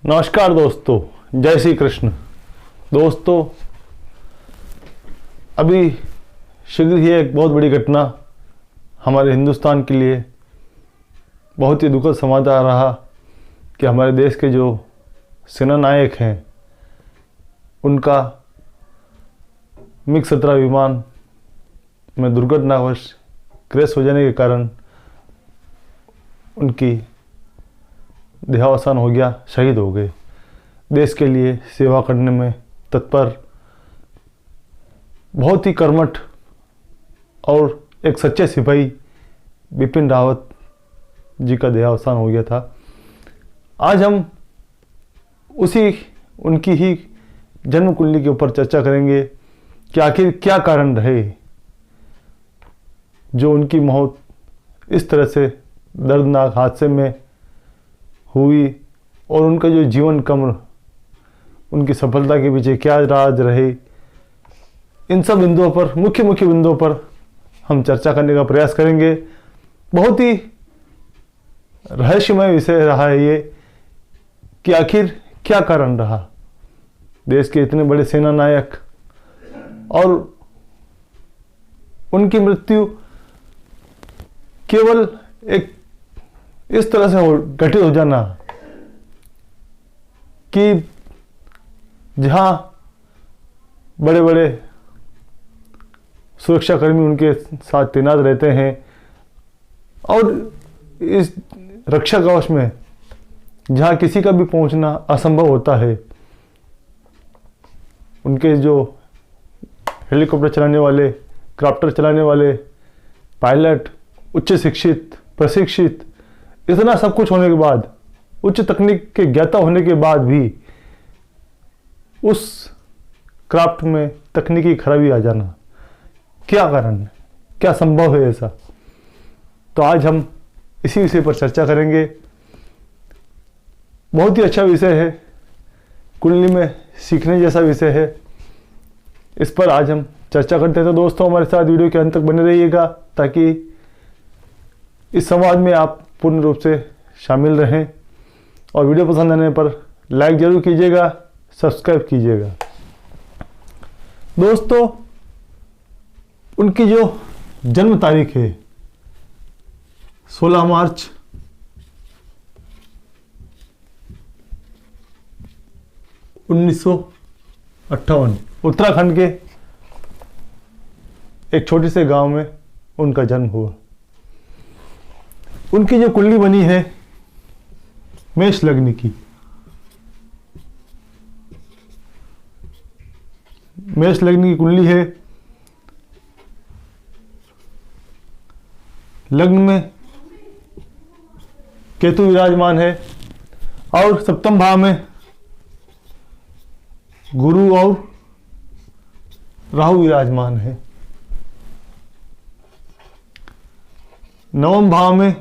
नमस्कार दोस्तों, जय श्री कृष्ण। दोस्तों, अभी शीघ्र ही एक बहुत बड़ी घटना हमारे हिंदुस्तान के लिए बहुत ही दुखद समाचार रहा कि हमारे देश के जो सेना नायक हैं उनका मिग-17 विमान में दुर्घटनावश क्रैश हो जाने के कारण उनकी देहावसान हो गया, शहीद हो गए। देश के लिए सेवा करने में तत्पर, बहुत ही कर्मठ और एक सच्चे सिपाही बिपिन रावत जी का देहावसान हो गया था। आज हम उनकी ही जन्म कुंडली के ऊपर चर्चा करेंगे कि आखिर क्या कारण रहे जो उनकी मौत इस तरह से दर्दनाक हादसे में हुई, और उनका जो जीवन क्रम, उनकी सफलता के पीछे क्या राज रहे। इन सब बिंदुओं पर, मुख्य बिंदुओं पर हम चर्चा करने का प्रयास करेंगे। बहुत ही रहस्यमय विषय रहा है ये कि आखिर क्या कारण रहा। देश के इतने बड़े सेना नायक और उनकी मृत्यु केवल एक इस तरह से घटित हो जाना कि जहां बड़े बड़े सुरक्षाकर्मी उनके साथ तैनात रहते हैं और इस रक्षा कवच में जहां किसी का भी पहुंचना असंभव होता है, उनके जो हेलीकॉप्टर चलाने वाले, क्राफ्टर चलाने वाले पायलट, उच्च शिक्षित, प्रशिक्षित, इतना सब कुछ होने के बाद, उच्च तकनीक के ज्ञाता होने के बाद भी उस क्राफ्ट में तकनीकी खराबी आ जाना, क्या कारण है, क्या संभव है ऐसा। तो आज हम इसी विषय पर चर्चा करेंगे। बहुत ही अच्छा विषय है, कुंडली में सीखने जैसा विषय है। इस पर आज हम चर्चा करते हैं। तो दोस्तों, हमारे साथ वीडियो के अंत तक बने रहिएगा ताकि इस संवाद में आप पूर्ण रूप से शामिल रहें, और वीडियो पसंद आने पर लाइक जरूर कीजिएगा, सब्सक्राइब कीजिएगा। दोस्तों, उनकी जो जन्म तारीख है 16 मार्च 1958 उत्तराखंड के एक छोटे से गांव में उनका जन्म हुआ। उनकी जो कुंडली बनी है मेष लग्न की, मेष लग्न की कुंडली है। लग्न में केतु विराजमान है और सप्तम भाव में गुरु और राहु विराजमान है। नवम भाव में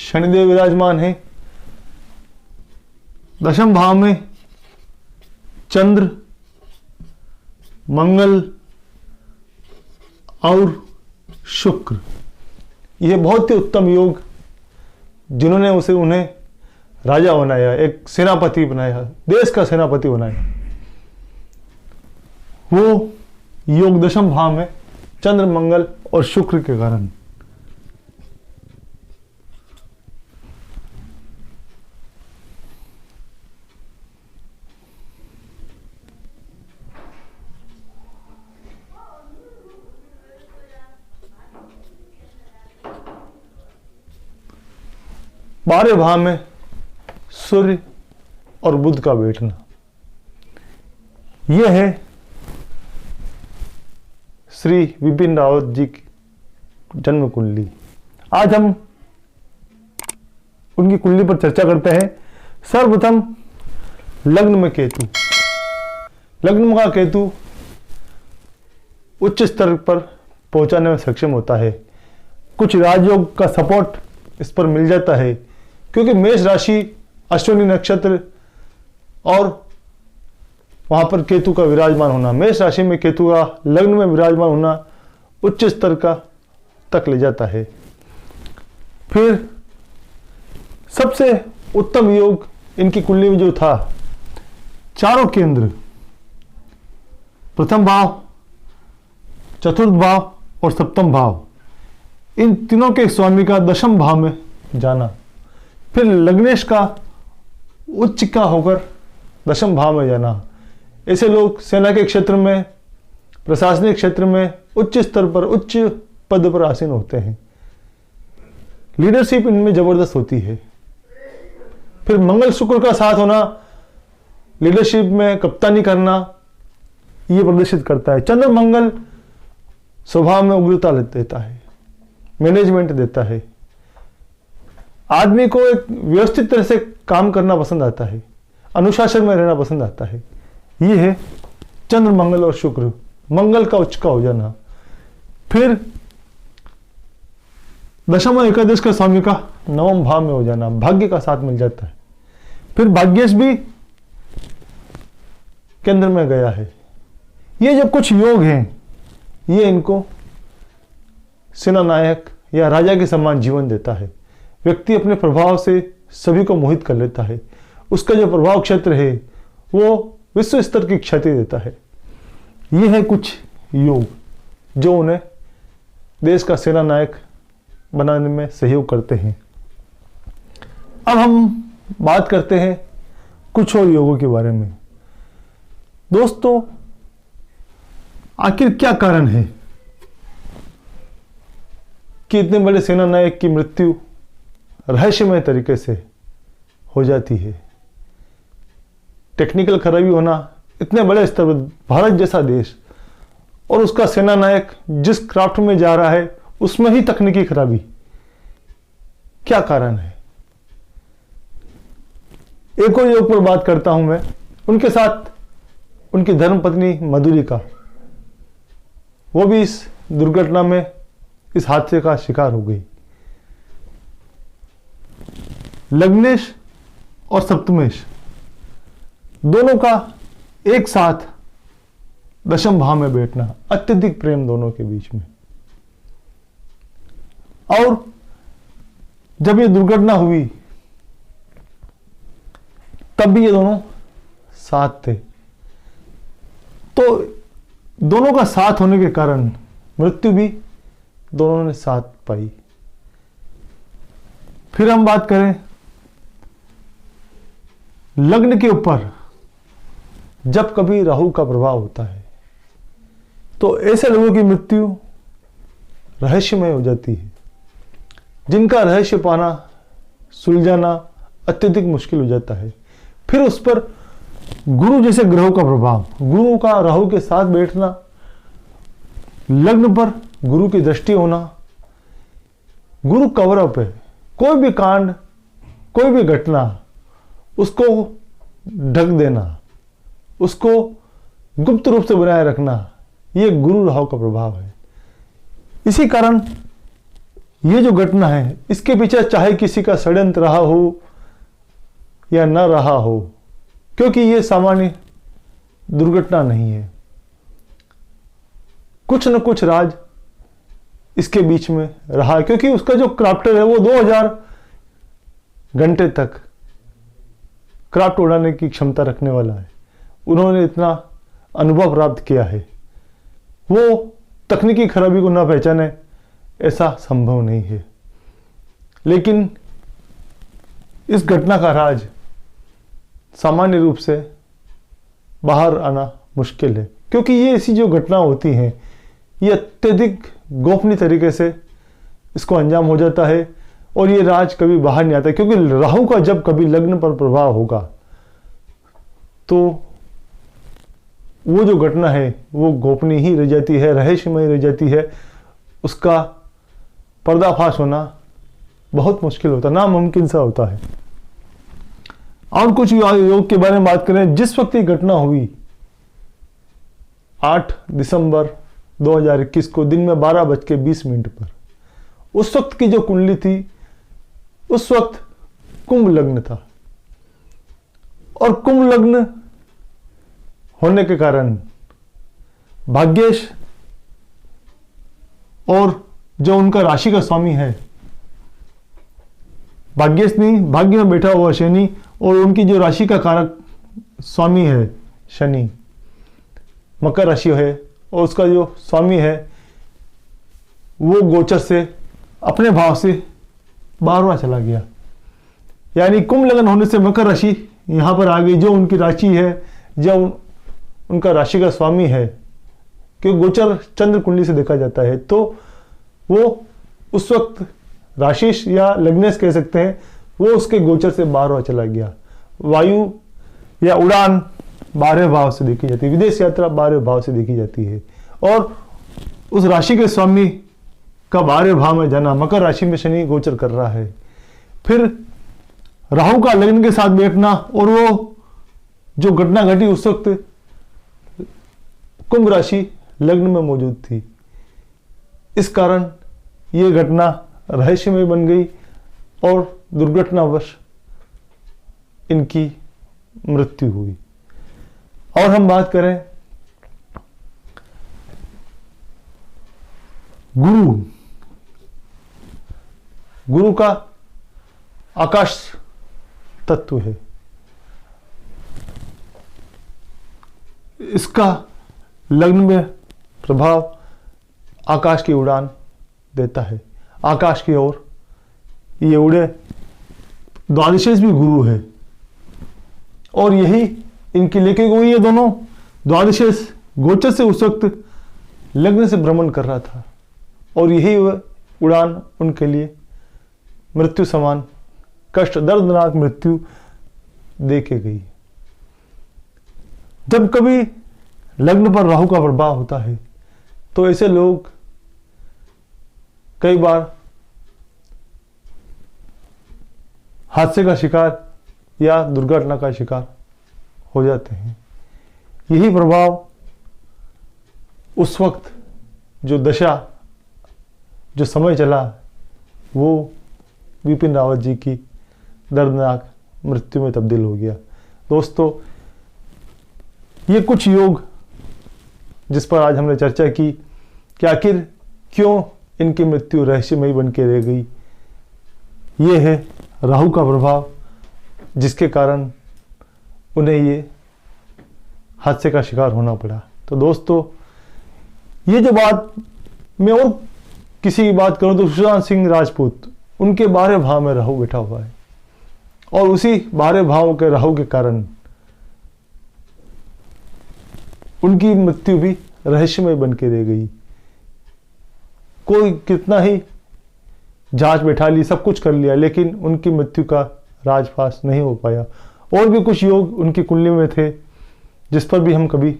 शनिदेव विराजमान है। दशम भाव में चंद्र, मंगल और शुक्र। यह बहुत ही उत्तम योग, जिन्होंने उन्हें राजा बनाया, एक सेनापति बनाया, देश का सेनापति बनाया। वो योग दशम भाव में चंद्र, मंगल और शुक्र के कारण। बारहवें भाव में सूर्य और बुध का बैठना। यह है श्री बिपिन रावत जी की जन्म कुंडली। आज हम उनकी कुंडली पर चर्चा करते हैं। सर्वप्रथम लग्न में केतु। लग्न का केतु उच्च स्तर पर पहुंचाने में सक्षम होता है। कुछ राजयोग का सपोर्ट इस पर मिल जाता है, क्योंकि मेष राशि, अश्विनी नक्षत्र और वहां पर केतु का विराजमान होना, मेष राशि में केतु का लग्न में विराजमान होना उच्च स्तर का तक ले जाता है। फिर सबसे उत्तम योग इनकी कुंडली में जो था, चारों केंद्र, प्रथम भाव, चतुर्थ भाव और सप्तम भाव, इन तीनों के स्वामी का दशम भाव में जाना, फिर लग्नेश का उच्च का होकर दशम भाव में जाना। ऐसे लोग सेना के क्षेत्र में, प्रशासनिक क्षेत्र में उच्च स्तर पर, उच्च पद पर आसीन होते हैं। लीडरशिप इनमें जबरदस्त होती है। फिर मंगल शुक्र का साथ होना, लीडरशिप में कप्तानी करना, ये प्रदर्शित करता है। चंद्र मंगल स्वभाव में उग्रता देता है, मैनेजमेंट देता है। आदमी को एक व्यवस्थित तरह से काम करना पसंद आता है, अनुशासन में रहना पसंद आता है। ये है चंद्र मंगल और शुक्र, मंगल का उच्च का हो जाना। फिर दशम और एकादश का स्वामी का नवम भाव में हो जाना, भाग्य का साथ मिल जाता है। फिर भाग्येश भी केंद्र में गया है। ये जो कुछ योग हैं, ये इनको सेना नायक या राजा के समान जीवन देता है। व्यक्ति अपने प्रभाव से सभी को मोहित कर लेता है। उसका जो प्रभाव क्षेत्र है वो विश्व स्तर की ख्याति देता है। ये है कुछ योग जो उन्हें देश का सेना नायक बनाने में सहयोग करते हैं। अब हम बात करते हैं कुछ और योगों के बारे में। दोस्तों, आखिर क्या कारण है कि इतने बड़े सेना नायक की मृत्यु रहस्यमय तरीके से हो जाती है? टेक्निकल खराबी होना इतने बड़े स्तर पर, भारत जैसा देश, और उसका सेना नायक जिस क्राफ्ट में जा रहा है उसमें ही तकनीकी खराबी, क्या कारण है? एक और योग पर बात करता हूं मैं, उनके साथ उनकी धर्मपत्नी मधुलिका, वो भी इस दुर्घटना में, इस हादसे का शिकार हो गई। लग्नेश और सप्तमेश दोनों का एक साथ दशम भाव में बैठना, अत्यधिक प्रेम दोनों के बीच में। और जब ये दुर्घटना हुई तब भी ये दोनों साथ थे। तो दोनों का साथ होने के कारण मृत्यु भी दोनों ने साथ पाई। फिर हम बात करें लग्न के ऊपर, जब कभी राहु का प्रभाव होता है तो ऐसे लोगों की मृत्यु रहस्यमय हो जाती है, जिनका रहस्य पाना, सुलझाना अत्यधिक मुश्किल हो जाता है। फिर उस पर गुरु जैसे ग्रहों का प्रभाव, गुरु का राहु के साथ बैठना, लग्न पर गुरु की दृष्टि होना, गुरु कवर अप है। कोई भी कांड, कोई भी घटना, उसको ढक देना, उसको गुप्त रूप से बनाए रखना, यह गुरु राहु का प्रभाव है। इसी कारण ये जो घटना है, इसके पीछे चाहे किसी का षड्यंत्र रहा हो या न रहा हो, क्योंकि ये सामान्य दुर्घटना नहीं है, कुछ न कुछ राज इसके बीच में रहा, क्योंकि उसका जो क्राफ्टर है वो 2000 घंटे तक क्राफ्ट उड़ाने की क्षमता रखने वाला है। उन्होंने इतना अनुभव प्राप्त किया है, वो तकनीकी खराबी को ना पहचाने ऐसा संभव नहीं है। लेकिन इस घटना का राज सामान्य रूप से बाहर आना मुश्किल है, क्योंकि ये ऐसी जो घटना होती हैं ये अत्यधिक गोपनीय तरीके से इसको अंजाम हो जाता है और ये राज कभी बाहर नहीं आता, क्योंकि राहु का जब कभी लग्न पर प्रभाव होगा तो वो जो घटना है वो गोपनीय ही रह जाती है, रहस्यमय रह जाती है। उसका पर्दाफाश होना बहुत मुश्किल होता है, नामुमकिन सा होता है। और कुछ योग के बारे में बात करें, जिस वक्त ये घटना हुई 8 दिसंबर 2021 को दिन में 12:20 पर, उस वक्त की जो कुंडली थी, उस वक्त कुंभ लग्न था, और कुंभ लग्न होने के कारण भाग्येश और जो उनका राशि का स्वामी है भाग्यस्थनी, भाग्य में बैठा हुआ शनि, और उनकी जो राशि का कारक स्वामी है शनि, मकर राशि है, और उसका जो स्वामी है वो गोचर से अपने भाव से 12वां चला गया। यानी कुंभ लगन होने से मकर राशि यहाँ पर आ गई, जो उनकी राशि है, जब उनका राशि का स्वामी है, क्योंकि गोचर चंद्र कुंडली से देखा जाता है, तो वो उस वक्त राशिश या लग्नेश कह सकते हैं, वो उसके गोचर से 12वां चला गया। वायु या उड़ान 12वें भाव से देखी जाती है, विदेश यात्रा 12वें भाव से देखी जाती है, और उस राशि के स्वामी का 12वें भाव में जाना, मकर राशि में शनि गोचर कर रहा है। फिर राहु का लग्न के साथ बैठना, और वो जो घटना घटी उस वक्त कुंभ राशि लग्न में मौजूद थी, इस कारण ये घटना रहस्यमय बन गई और दुर्घटनावश इनकी मृत्यु हुई। और हम बात करें गुरु का आकाश तत्व है, इसका लग्न में प्रभाव आकाश की उड़ान देता है, आकाश की ओर ये उड़े। द्वादशेश भी गुरु है, और यही इनकी लेके हुई है दोनों। द्वादशेश गोचर से उस वक्त लग्न से भ्रमण कर रहा था, और यही वह उड़ान उनके लिए मृत्यु समान कष्ट, दर्दनाक मृत्यु दे के गई। जब कभी लग्न पर राहु का प्रभाव होता है, तो ऐसे लोग कई बार हादसे का शिकार या दुर्घटना का शिकार हो जाते हैं। यही प्रभाव उस वक्त जो दशा, जो समय चला, वो विपिन रावत जी की दर्दनाक मृत्यु में तब्दील हो गया। दोस्तों, ये कुछ योग जिस पर आज हमने चर्चा की कि आखिर क्यों इनकी मृत्यु रहस्यमयी बन के रह गई, ये है राहु का प्रभाव, जिसके कारण उन्हें ये हादसे का शिकार होना पड़ा। तो दोस्तों, ये जो बात मैं और किसी की बात करूं तो सुशांत सिंह राजपूत, उनके 12वें भाव में राहु बैठा हुआ है, और उसी 12वें भाव के राहु के कारण उनकी मृत्यु भी रहस्यमय बन के रह गई। कोई कितना ही जांच बैठा ली, सब कुछ कर लिया, लेकिन उनकी मृत्यु का राजफाश नहीं हो पाया। और भी कुछ योग उनकी कुंडली में थे, जिस पर भी हम कभी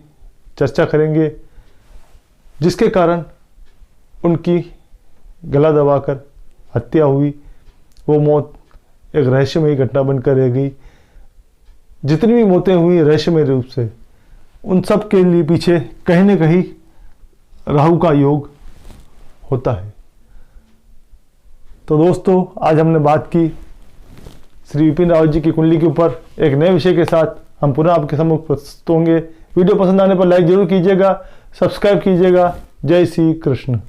चर्चा करेंगे, जिसके कारण उनकी गला दबाकर हत्या हुई। वो मौत एक रहस्यमयी घटना बनकर रह गई। जितनी भी मौतें हुई रहस्यमय रूप से, उन सब के लिए पीछे कहीं न कहीं राहु का योग होता है। तो दोस्तों, आज हमने बात की श्री विपिन रावत जी की कुंडली के ऊपर। एक नए विषय के साथ हम पुनः आपके सम्मुख प्रस्तुत होंगे। वीडियो पसंद आने पर लाइक जरूर कीजिएगा, सब्सक्राइब कीजिएगा। जय श्री कृष्ण।